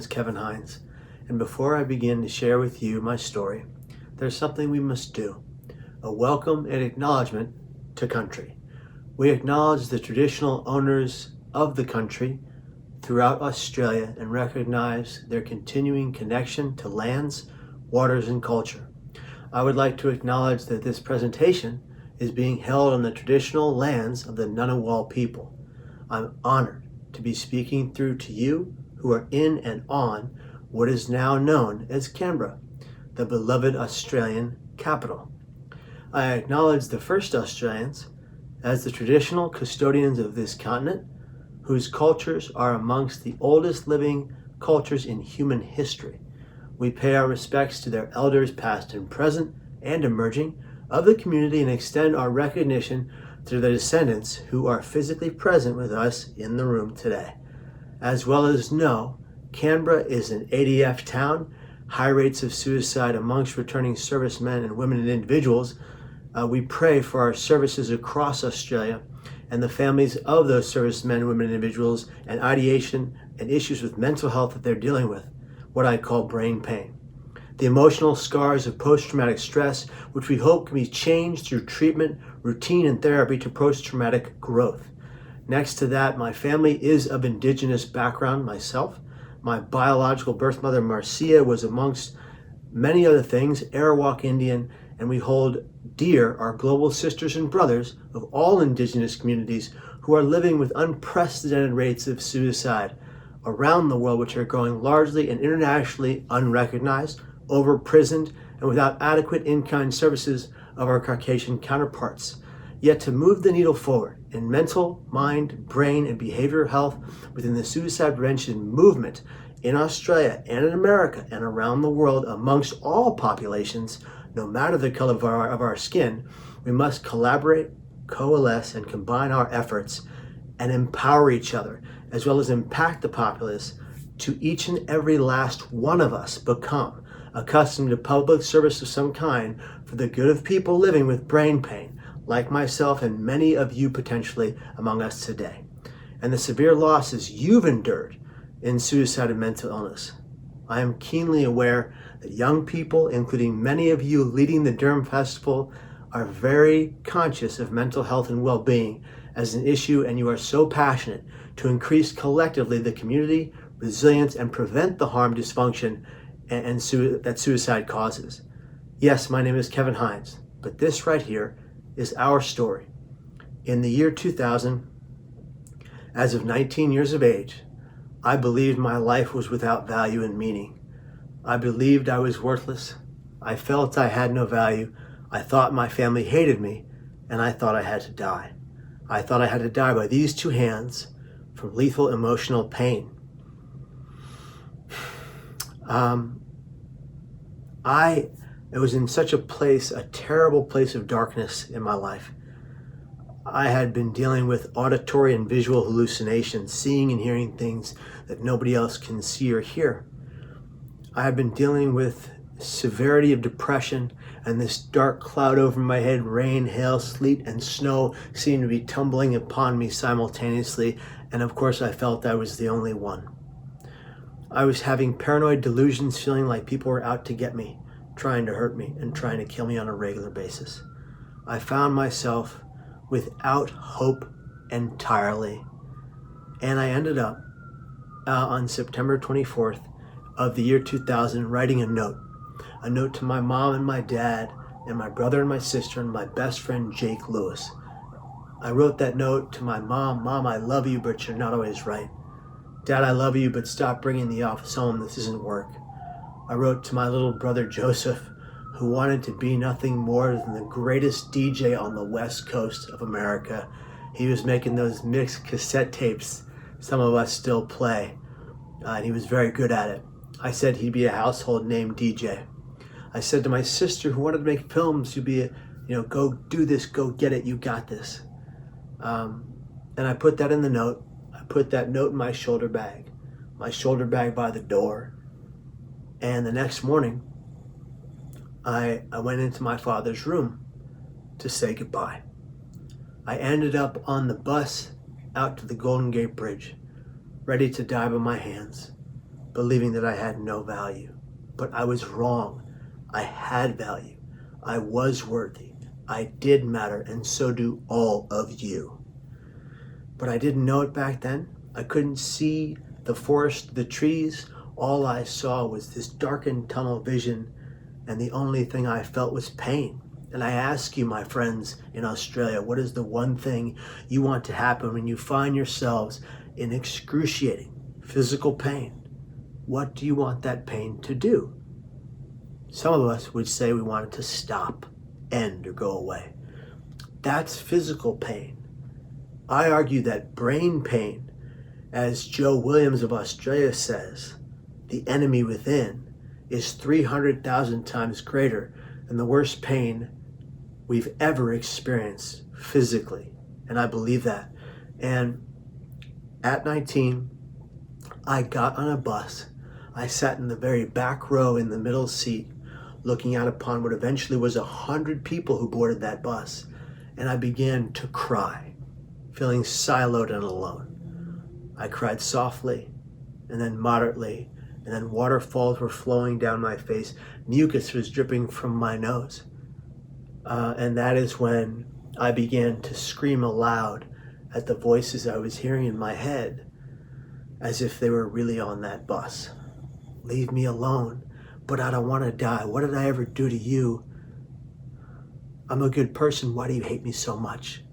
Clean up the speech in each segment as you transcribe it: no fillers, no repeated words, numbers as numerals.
is Kevin Hines, and before I begin to share with you my story, there's something we must do, a welcome and acknowledgement to country. We acknowledge the traditional owners of the country throughout Australia and recognize their continuing connection to lands, waters, and culture. I would like to acknowledge that this presentation is being held on the traditional lands of the Ngunnawal people. I'm honored to be speaking through to you who are in and on what is now known as Canberra, the beloved Australian capital. I acknowledge the first Australians as the traditional custodians of this continent, whose cultures are amongst the oldest living cultures in human history. We pay our respects to their elders past and present and emerging of the community and extend our recognition to the descendants who are physically present with us in the room today. As well as know, Canberra is an ADF town, high rates of suicide amongst returning servicemen and women and individuals. We pray for our services across Australia and the families of those servicemen, women, and individuals, and ideation and issues with mental health that they're dealing with, what I call brain pain. The emotional scars of post-traumatic stress, which we hope can be changed through treatment, routine, and therapy to post-traumatic growth. Next to that, my family is of Indigenous background myself. My biological birth mother, Marcia, was amongst many other things, Arawak Indian, and we hold dear our global sisters and brothers of all Indigenous communities who are living with unprecedented rates of suicide around the world, which are growing largely and internationally unrecognized, over-prisoned, and without adequate in-kind services of our Caucasian counterparts. Yet to move the needle forward in mental, mind, brain, and behavioral health within the suicide prevention movement in Australia and in America and around the world amongst all populations, no matter the color of our skin, we must collaborate, coalesce, and combine our efforts and empower each other, as well as impact the populace to each and every last one of us become accustomed to public service of some kind for the good of people living with brain pain, like myself and many of you potentially among us today, and the severe losses you've endured in suicide and mental illness. I am keenly aware that young people, including many of you leading the Dirrum Festival, are very conscious of mental health and well-being as an issue, and you are so passionate to increase collectively the community, resilience, and prevent the harm, dysfunction, that suicide causes. Yes, my name is Kevin Hines, but this right here is our story. In the year 2000, as of 19 years of age, I believed my life was without value and meaning. I believed I was worthless. I felt I had no value. I thought my family hated me, and I thought I had to die. I thought I had to die by these two hands from lethal emotional pain. It was in such a place, a terrible place of darkness in my life. I had been dealing with auditory and visual hallucinations, seeing and hearing things that nobody else can see or hear. I had been dealing with severity of depression, and this dark cloud over my head, rain, hail, sleet, and snow seemed to be tumbling upon me simultaneously, and of course I felt I was the only one. I was having paranoid delusions, feeling like people were out to get me, trying to hurt me, and trying to kill me on a regular basis. I found myself without hope entirely, and I ended up on September 24th of the year 2000 writing a note to my mom and my dad and my brother and my sister and my best friend Jake Lewis. I wrote that note to my mom. Mom, I love you, but you're not always right. Dad, I love you, but stop bringing the office home. This isn't work. I wrote to my little brother Joseph, who wanted to be nothing more than the greatest DJ on the West Coast of America. He was making those mixed cassette tapes some of us still play, and he was very good at it. I said he'd be a household name DJ. I said to my sister, who wanted to make films, you'd be go do this, go get it, you got this. And I put that in the note. I put that note in my shoulder bag by the door. And the next morning, I went into my father's room to say goodbye. I ended up on the bus out to the Golden Gate Bridge, ready to die by my hands. believing that I had no value. But I was wrong. I had value. I was worthy. I did matter, and so do all of you. But I didn't know it back then. I couldn't see the forest, the trees. All I saw was this darkened tunnel vision, and the only thing I felt was pain. And I ask you, my friends in Australia, what is the one thing you want to happen when you find yourselves in excruciating physical pain? What do you want that pain to do? Some of us would say we want it to stop, end, or go away. That's physical pain. I argue that brain pain, as Joe Williams of Australia says, the enemy within, is 300,000 times greater than the worst pain we've ever experienced physically. And I believe that. And at 19, I got on a bus. I sat in the very back row in the middle seat, looking out upon what eventually was 100 people who boarded that bus. And I began to cry, feeling siloed and alone. I cried softly, and then moderately, and then waterfalls were flowing down my face. Mucus was dripping from my nose. And that is when I began to scream aloud at the voices I was hearing in my head, as if they were really on that bus. Leave me alone, but I don't want to die. What did I ever do to you? I'm a good person. Why do you hate me so much?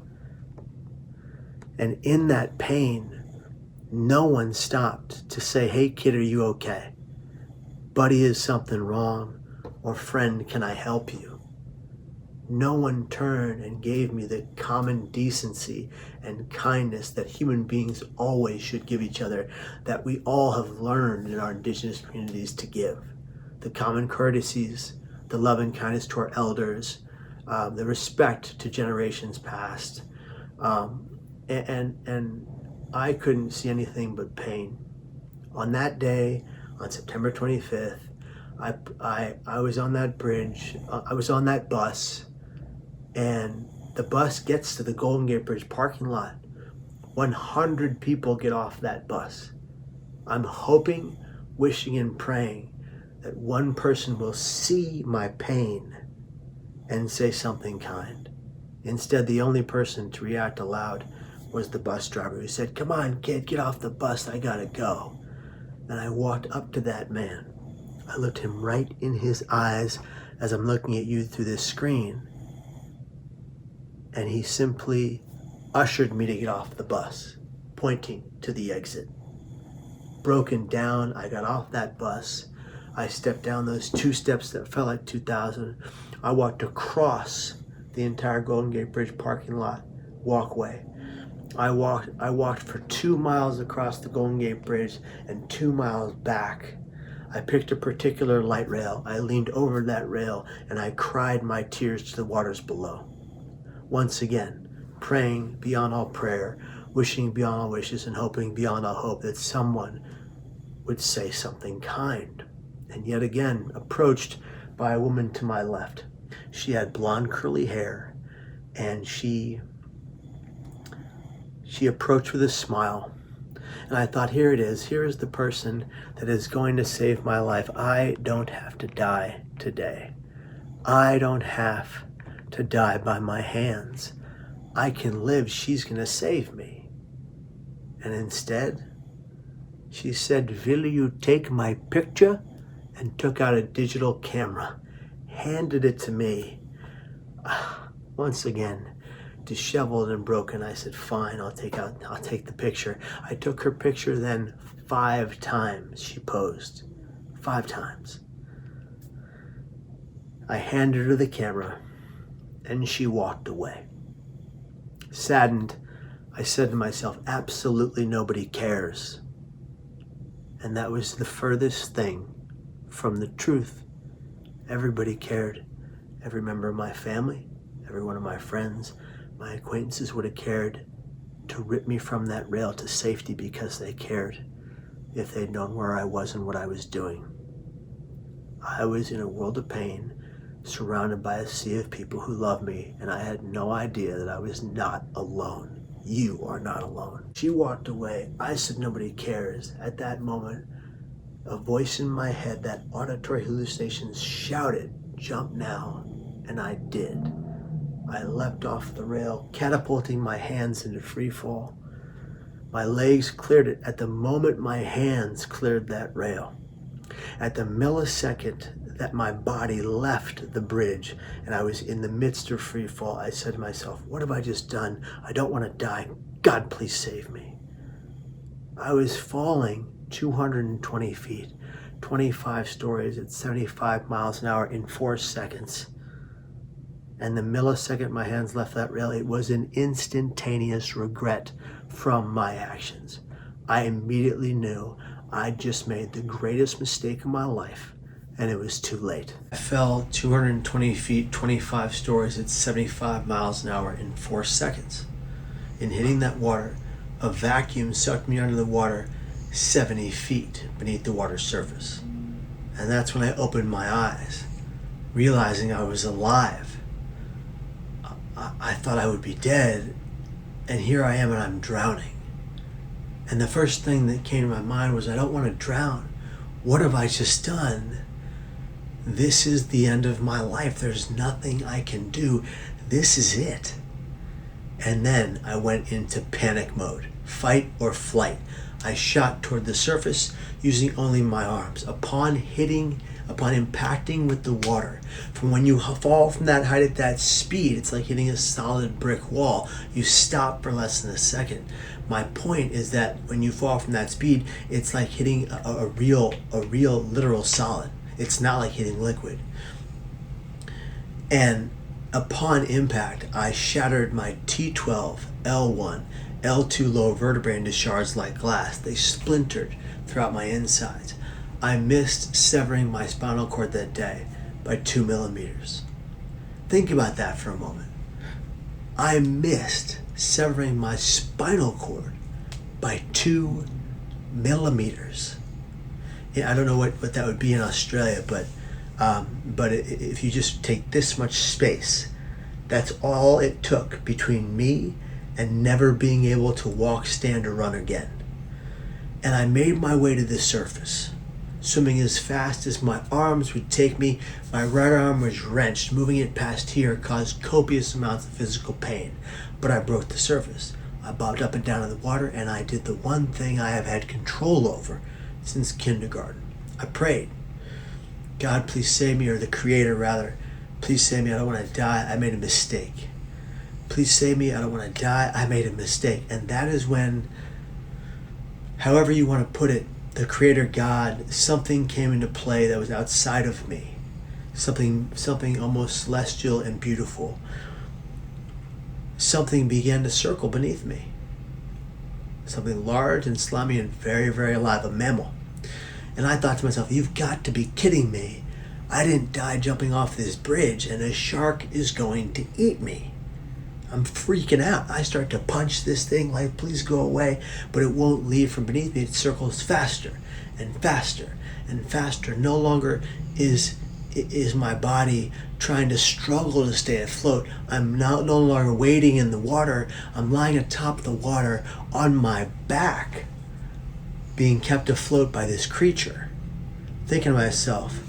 And in that pain, no one stopped to say, hey kid, are you okay? Buddy, is something wrong? Or friend, can I help you? No one turned and gave me the common decency and kindness that human beings always should give each other, that we all have learned in our indigenous communities to give. The common courtesies, the love and kindness to our elders, the respect to generations past. And I couldn't see anything but pain. On that day, on September 25th, I was on that bridge, I was on that bus, and the bus gets to the Golden Gate Bridge parking lot. 100 people get off that bus. I'm hoping, wishing, and praying that one person will see my pain and say something kind. Instead, the only person to react aloud was the bus driver, who said, come on, kid, get off the bus, I gotta go. And I walked up to that man. I looked him right in his eyes as I'm looking at you through this screen. And he simply ushered me to get off the bus, pointing to the exit. Broken down, I got off that bus. I stepped down those 2 steps that felt like 2,000. I walked across the entire Golden Gate Bridge parking lot walkway. I walked for 2 miles across the Golden Gate Bridge and 2 miles back. I picked a particular light rail. I leaned over that rail and I cried my tears to the waters below. Once again, praying beyond all prayer, wishing beyond all wishes, and hoping beyond all hope that someone would say something kind. And yet again, approached by a woman to my left. She had blonde curly hair, and she approached with a smile. And I thought, here it is. Here is the person that is going to save my life. I don't have to die today. I don't have to die by my hands. I can live. She's going to save me. And instead, she said, will you take my picture? And took out a digital camera, handed it to me. Once again, disheveled and broken, I said, fine, I'll take the picture. I took her picture then 5 times she posed. 5 times. I handed her the camera and she walked away. Saddened, I said to myself, absolutely nobody cares. And that was the furthest thing from the truth. Everybody cared. Every member of my family, every one of my friends, my acquaintances would have cared to rip me from that rail to safety because they cared, if they'd known where I was and what I was doing. I was in a world of pain, surrounded by a sea of people who loved me, and I had no idea that I was not alone. You are not alone. She walked away. I said, nobody cares. At that moment, A voice in my head, that auditory hallucination, shouted, "Jump now," and I did. I leapt off the rail, catapulting my hands into free fall. My legs cleared it at the moment my hands cleared that rail. At the millisecond that my body left the bridge and I was in the midst of free fall, I said to myself, "What have I just done? I don't want to die. God, please save me." I was falling 220 feet, 25 stories at 75 miles an hour in 4 seconds. And the millisecond my hands left that rail, it was an instantaneous regret from my actions. I immediately knew I just made the greatest mistake of my life, and it was too late. I fell 220 feet, 25 stories at 75 miles an hour in 4 seconds. In hitting that water, a vacuum sucked me under the water 70 feet beneath the water's surface. And that's when I opened my eyes, realizing I was alive. I thought I would be dead, and here I am and I'm drowning. And the first thing that came to my mind was, I don't want to drown. What have I just done? This is the end of my life. There's nothing I can do. This is it. And then I went into panic mode, fight or flight. I shot toward the surface using only my arms. Upon impacting with the water, from when you fall from that height at that speed, it's like hitting a solid brick wall. You stop for less than a second. My point is that when you fall from that speed, it's like hitting a real literal solid. It's not like hitting liquid. And upon impact, I shattered my T12, L1, L2 lower vertebrae into shards like glass. They splintered throughout my insides. I missed severing my spinal cord that day by 2 millimeters. Think about that for a moment. I missed severing my spinal cord by 2 millimeters. Yeah, I don't know what that would be in Australia, but if you just take this much space, that's all it took between me and never being able to walk, stand, or run again. And I made my way to the surface, swimming as fast as my arms would take me. My right arm was wrenched. Moving it past here caused copious amounts of physical pain, but I broke the surface. I bobbed up and down in the water, and I did the one thing I have had control over since kindergarten. I prayed. God, please save me, or the Creator rather, please save me. I don't want to die. I made a mistake. Please save me. I don't want to die. I made a mistake. And that is when, however you want to put it, the Creator God, something came into play that was outside of me. Something almost celestial and beautiful. Something began to circle beneath me. Something large and slimy and very, very alive, a mammal. And I thought to myself, you've got to be kidding me. I didn't die jumping off this bridge, and a shark is going to eat me. I'm freaking out. I start to punch this thing like, please go away, but it won't leave from beneath me. It circles faster and faster and faster. No longer is my body trying to struggle to stay afloat. I'm no longer wading in the water. I'm lying atop the water on my back, being kept afloat by this creature. Thinking to myself,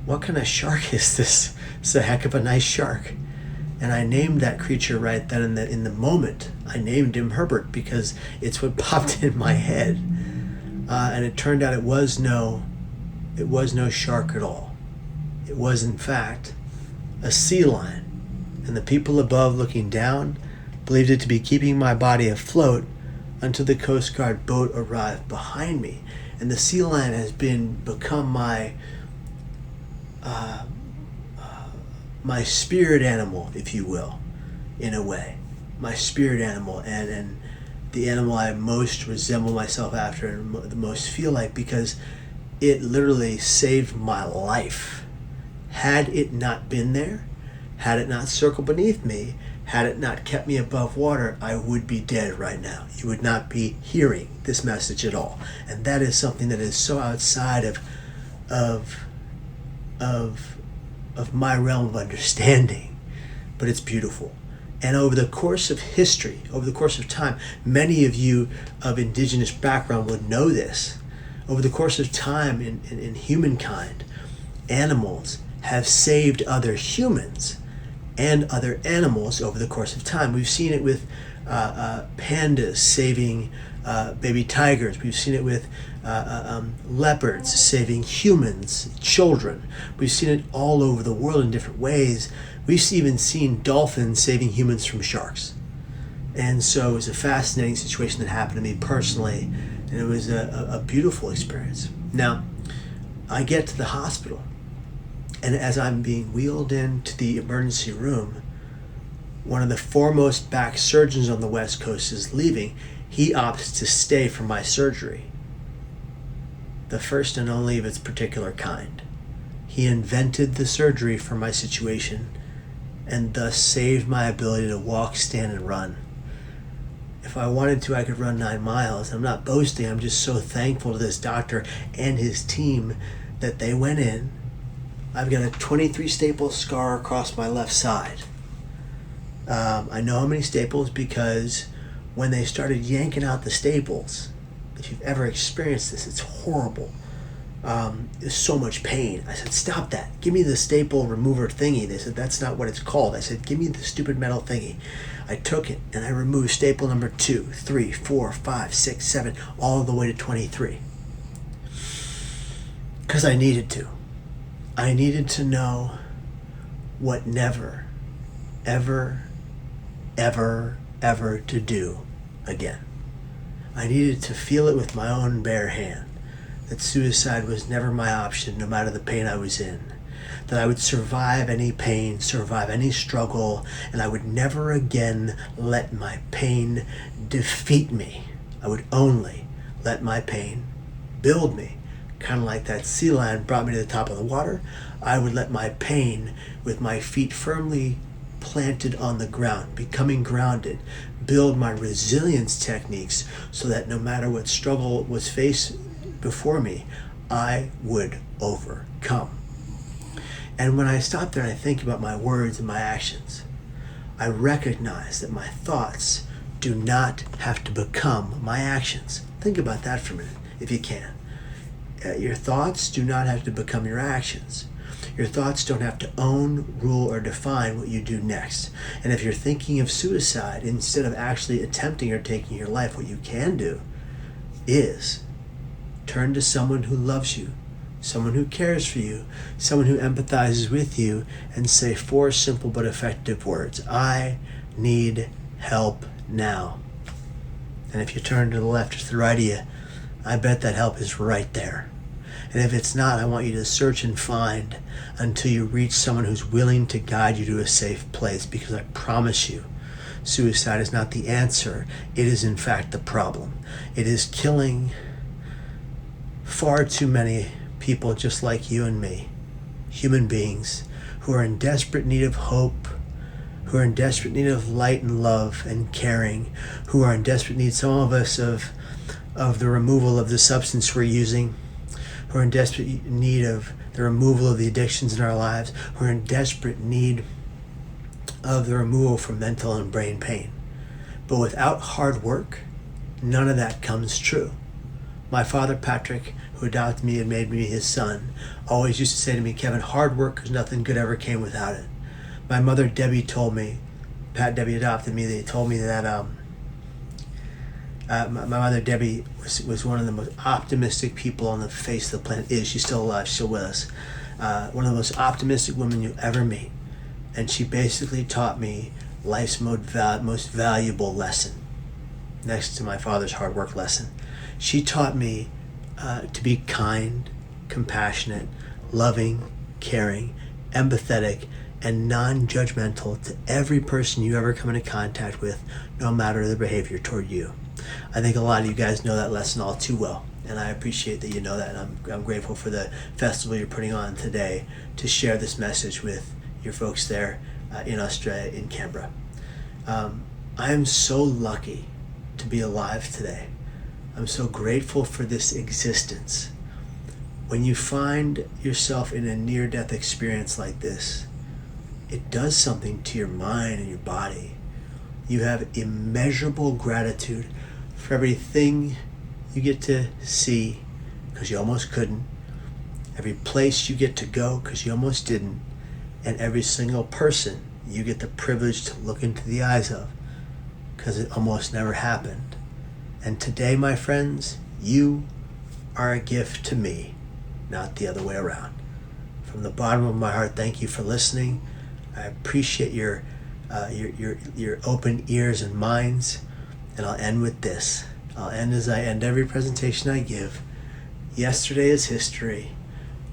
what kind of shark is this? It's a heck of a nice shark. And I named that creature right then and in the moment. I named him Herbert because it's what popped in my head. And it turned out it was no shark at all. It was, in fact, a sea lion. And the people above looking down believed it to be keeping my body afloat until the Coast Guard boat arrived behind me. And the sea lion has become my spirit animal, if you will, in a way. My spirit animal, and the animal I most resemble myself after and the most feel like, because it literally saved my life. Had it not been there, had it not circled beneath me, had it not kept me above water, I would be dead right now. You would not be hearing this message at all. And that is something that is so outside of my realm of understanding, but it's beautiful. And over the course of history, over the course of time, many of you of indigenous background would know this. Over the course of time in humankind, animals have saved other humans and other animals over the course of time. We've seen it with pandas saving baby tigers. We've seen it with leopards saving humans, children. We've seen it all over the world in different ways. We've even seen dolphins saving humans from sharks. And so it was a fascinating situation that happened to me personally, and it was a beautiful experience. Now, I get to the hospital, and as I'm being wheeled into the emergency room, one of the foremost back surgeons on the West Coast is leaving. He opts to stay for my surgery, the first and only of its particular kind. He invented the surgery for my situation and thus saved my ability to walk, stand, and run. If I wanted to, I could run 9 miles. I'm not boasting. I'm just so thankful to this doctor and his team that they went in. I've got a 23 staple scar across my left side. I know how many staples because when they started yanking out the staples, if you've ever experienced this, it's horrible. There's so much pain. I said, stop that. Give me the staple remover thingy. They said, that's not what it's called. I said, give me the stupid metal thingy. I took it and I removed staple number 2, 3, 4, 5, 6, 7, all the way to 23. Because I needed to. I needed to know what never, ever, ever, ever to do again. I needed to feel it with my own bare hand, that suicide was never my option, no matter the pain I was in, that I would survive any pain, survive any struggle, and I would never again let my pain defeat me. I would only let my pain build me. Kind of like that sea lion brought me to the top of the water. I would let my pain, with my feet firmly planted on the ground, becoming grounded, build my resilience techniques so that no matter what struggle was faced before me, I would overcome. And when I stop there and I think about my words and my actions, I recognize that my thoughts do not have to become my actions. Think about that for a minute, if you can. Your thoughts do not have to become your actions. Your thoughts don't have to own, rule, or define what you do next. And if you're thinking of suicide, instead of actually attempting or taking your life, what you can do is turn to someone who loves you, someone who cares for you, someone who empathizes with you, and say 4 simple but effective words. I need help now. And if you turn to the left or to the right of you, I bet that help is right there. And if it's not, I want you to search and find until you reach someone who's willing to guide you to a safe place, because I promise you, suicide is not the answer. It is in fact the problem. It is killing far too many people just like you and me, human beings who are in desperate need of hope, who are in desperate need of light and love and caring, who are in desperate need, some of us, of the removal of the substance we're using, who are in desperate need of the removal of the addictions in our lives, who are in desperate need of the removal from mental and brain pain. But without hard work, none of that comes true. My father, Patrick, who adopted me and made me his son, always used to say to me, Kevin, hard work, because nothing good ever came without it. My mother, Debbie, told me, Debbie adopted me, they told me that my mother, Debbie, was one of the most optimistic people on the face of the planet. She's still alive, she's still with us. One of the most optimistic women you'll ever meet. And she basically taught me life's most valuable lesson, next to my father's hard work lesson. She taught me to be kind, compassionate, loving, caring, empathetic, and non-judgmental to every person you ever come into contact with, no matter their behavior toward you. I think a lot of you guys know that lesson all too well, and I appreciate that you know that, and I'm grateful for the festival you're putting on today to share this message with your folks there in Australia, in Canberra. I am so lucky to be alive today. I'm so grateful for this existence. When you find yourself in a near-death experience like this, it does something to your mind and your body. You have immeasurable gratitude for everything you get to see, because you almost couldn't, every place you get to go because you almost didn't, and every single person you get the privilege to look into the eyes of because it almost never happened. And today, my friends, you are a gift to me, not the other way around. From the bottom of my heart, thank you for listening. I appreciate your open ears and minds. And I'll end with this. I'll end as I end every presentation I give. Yesterday is history.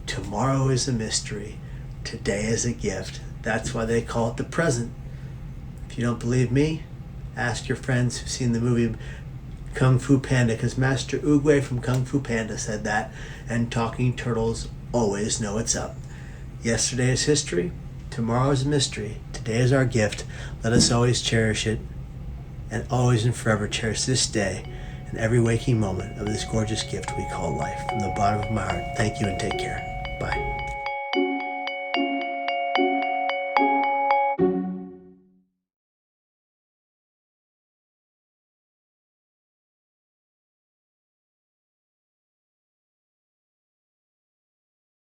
Tomorrow is a mystery. Today is a gift. That's why they call it the present. If you don't believe me, ask your friends who've seen the movie Kung Fu Panda, because Master Oogway from Kung Fu Panda said that, and talking turtles always know what's up. Yesterday is history. Tomorrow is a mystery. Today is our gift. Let us always cherish it, and always and forever cherish this day and every waking moment of this gorgeous gift we call life. From the bottom of my heart, thank you and take care. Bye.